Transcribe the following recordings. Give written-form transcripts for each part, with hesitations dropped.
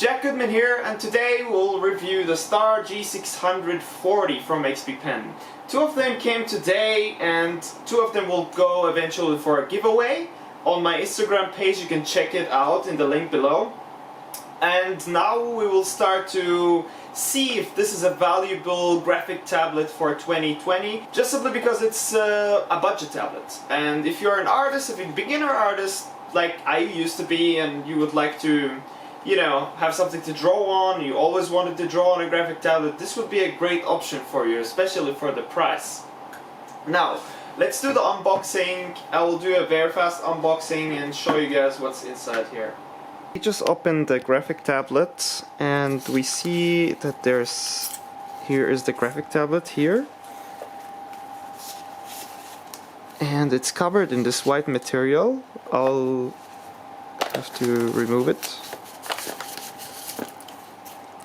Jack Goodman here, and today we'll review the Star G640 from XP-Pen. Two of them came today, and two of them will go eventually for a giveaway. On my Instagram page you can check it out in the link below. And now we will start to see if this is a valuable graphic tablet for 2020, just simply because it's a budget tablet. And if you're an artist, if you're a beginner artist like I used to be, and you would like to, you know, have something to draw on, you always wanted to draw on a graphic tablet, this would be a great option for you, especially for the price. Now, let's do the unboxing. I will do a very fast unboxing and show you guys what's inside here. We just opened the graphic tablet and we see that here is the graphic tablet here. And it's covered in this white material. I'll have to remove it.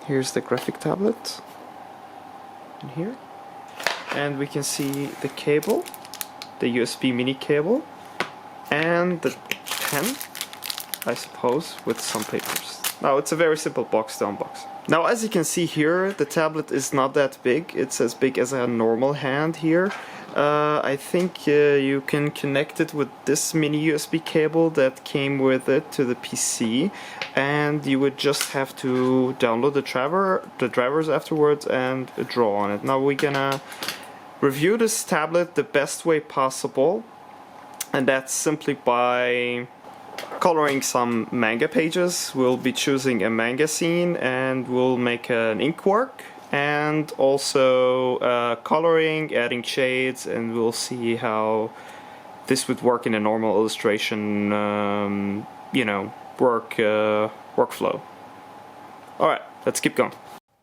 Here's the graphic tablet in here. And we can see the cable, the USB mini cable, and the pen, I suppose, with some papers. Now, it's a very simple box to unbox. Now, as you can see here, the tablet is not that big. It's as big as a normal hand here. I think you can connect it with this mini USB cable that came with it to the PC, and you would just have to download the drivers afterwards and draw on it. Now we're gonna review this tablet the best way possible, and that's simply by coloring some manga pages. We'll be choosing a manga scene and we'll make an ink work, and also coloring, adding shades, and we'll see how this would work in a normal illustration you know, workflow. Alright, let's keep going.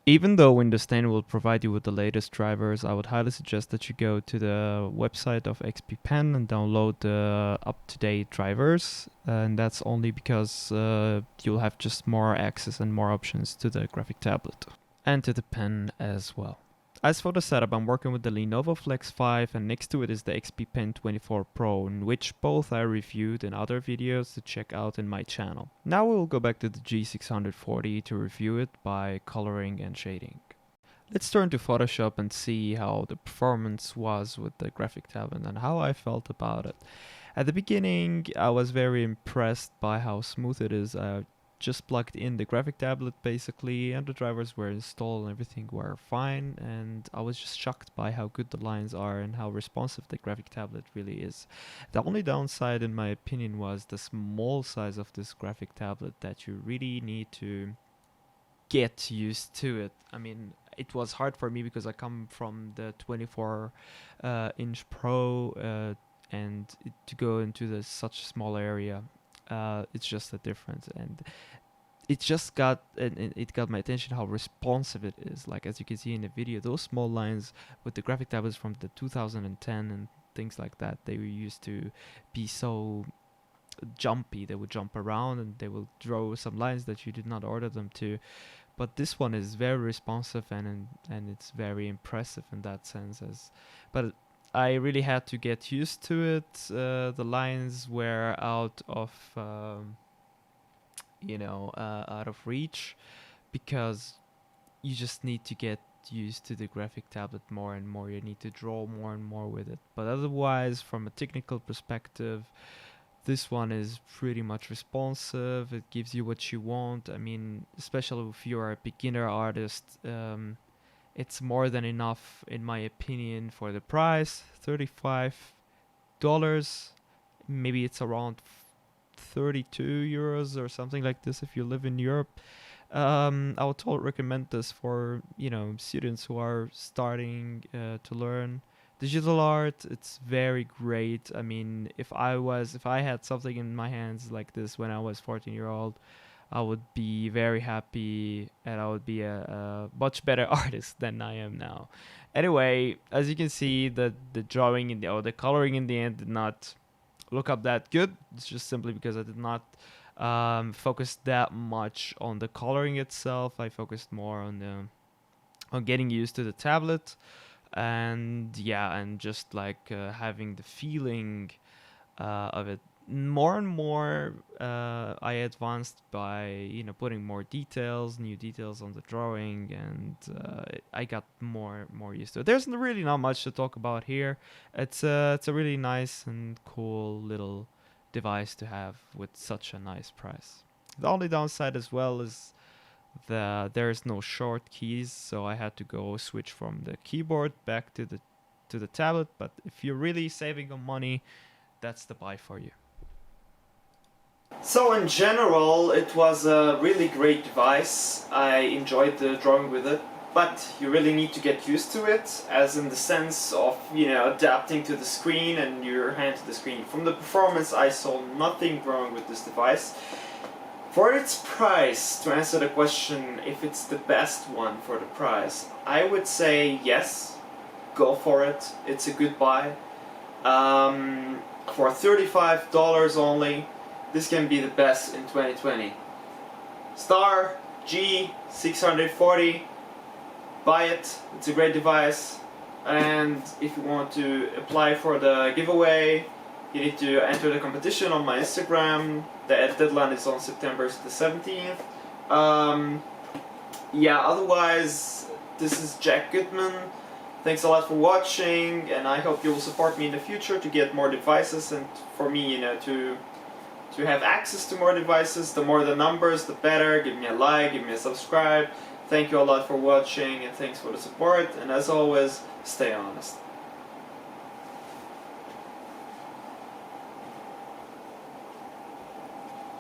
Even though Windows 10 will provide you with the latest drivers, I would highly suggest that you go to the website of XP-Pen and download the up-to-date drivers, and that's only because you'll have just more access and more options to the graphic tablet and to the pen as well. As for the setup, I'm working with the Lenovo Flex 5, and next to it is the XP-Pen 24 Pro, in which both I reviewed in other videos to check out in my channel. Now we'll go back to the G640 to review it by coloring and shading. Let's turn to Photoshop and see how the performance was with the graphic tablet and how I felt about it. At the beginning, I was very impressed by how smooth it is. Just plugged in the graphic tablet basically, and the drivers were installed and everything were fine, and I was just shocked by how good the lines are and how responsive the graphic tablet really is. The only downside in my opinion was the small size of this graphic tablet, that you really need to get used to it. I mean, it was hard for me because I come from the 24 inch Pro, and to go into such a small area, it's just a difference, and it got my attention how responsive it is. Like, as you can see in the video, those small lines with the graphic tablets from the 2010 and things like that, they were used to be so jumpy. They would jump around and they will draw some lines that you did not order them to. But this one is very responsive, and it's very impressive in that sense. But I really had to get used to it. The lines were out of out of reach, because you just need to get used to the graphic tablet more and more. You need to draw more and more with it. But otherwise, from a technical perspective, this one is pretty much responsive. It gives you what you want. I mean, especially if you're a beginner artist, it's more than enough, in my opinion, for the price. $35. Maybe it's around 32 euros or something like this if you live in Europe. I would totally recommend this for, you know, students who are starting to learn digital art. It's very great. I mean, if I had something in my hands like this when I was 14-year-old, I would be very happy, and I would be a much better artist than I am now. Anyway, as you can see, the drawing or the coloring in the end did not look up that good. It's just simply because I did not focus that much on the coloring itself. I focused more on getting used to the tablet, and yeah, and just like having the feeling of it more and more I advanced by, you know, putting more details, new details on the drawing, and I got more used to it. There's really not much to talk about here. It's a really nice and cool little device to have with such a nice price. The only downside as well is there's no short keys, so I had to go switch from the keyboard back to the tablet. But if you're really saving on money, that's the buy for you. So in general, it was a really great device. I enjoyed the drawing with it, but you really need to get used to it, as in the sense of, you know, adapting to the screen and your hand to the screen. From the performance, I saw nothing wrong with this device. For its price, to answer the question if it's the best one for the price, I would say yes, go for it. It's a good buy. For $35 only, this can be the best in 2020. Star G640, buy it, it's a great device. And if you want to apply for the giveaway, you need to enter the competition on my Instagram. The deadline is on September the 17th. Yeah, otherwise, this is Jack Goodman. Thanks a lot for watching, and I hope you will support me in the future to get more devices, and for me, you know, to have access to more devices. The more the numbers, the better. Give me a like, give me a subscribe. Thank you a lot for watching, and thanks for the support. And as always, stay honest.